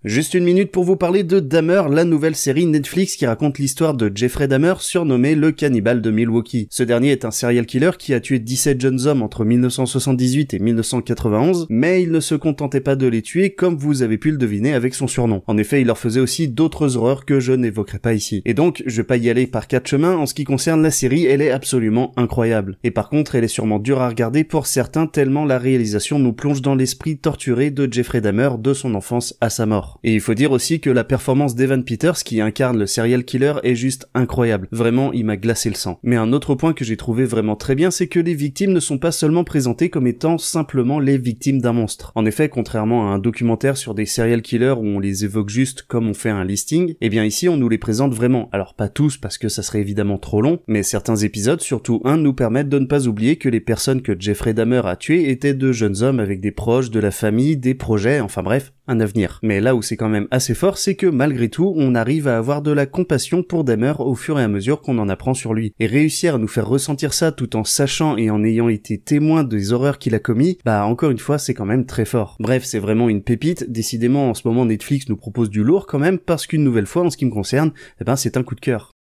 Juste une minute pour vous parler de Dahmer, la nouvelle série Netflix qui raconte l'histoire de Jeffrey Dahmer, surnommé le cannibale de Milwaukee. Ce dernier est un serial killer qui a tué 17 jeunes hommes entre 1978 et 1991, mais il ne se contentait pas de les tuer comme vous avez pu le deviner avec son surnom. En effet, il leur faisait aussi d'autres horreurs que je n'évoquerai pas ici. Et donc, je vais pas y aller par quatre chemins, en ce qui concerne la série, elle est absolument incroyable. Et par contre, elle est sûrement dure à regarder pour certains tellement la réalisation nous plonge dans l'esprit torturé de Jeffrey Dahmer de son enfance à sa mort. Et il faut dire aussi que la performance d'Evan Peters qui incarne le serial killer est juste incroyable. Vraiment, il m'a glacé le sang. Mais un autre point que j'ai trouvé vraiment très bien, c'est que les victimes ne sont pas seulement présentées comme étant simplement les victimes d'un monstre. En effet, contrairement à un documentaire sur des serial killers où on les évoque juste comme on fait un listing, eh bien ici on nous les présente vraiment. Alors pas tous parce que ça serait évidemment trop long, mais certains épisodes, surtout un, nous permettent de ne pas oublier que les personnes que Jeffrey Dahmer a tuées étaient de jeunes hommes avec des proches, de la famille, des projets, enfin bref, un avenir. Mais là où c'est quand même assez fort, c'est que malgré tout, on arrive à avoir de la compassion pour Dahmer au fur et à mesure qu'on en apprend sur lui. Et réussir à nous faire ressentir ça tout en sachant et en ayant été témoin des horreurs qu'il a commis, bah encore une fois, c'est quand même très fort. Bref, c'est vraiment une pépite. Décidément, en ce moment, Netflix nous propose du lourd quand même, parce qu'une nouvelle fois, en ce qui me concerne, eh ben c'est un coup de cœur.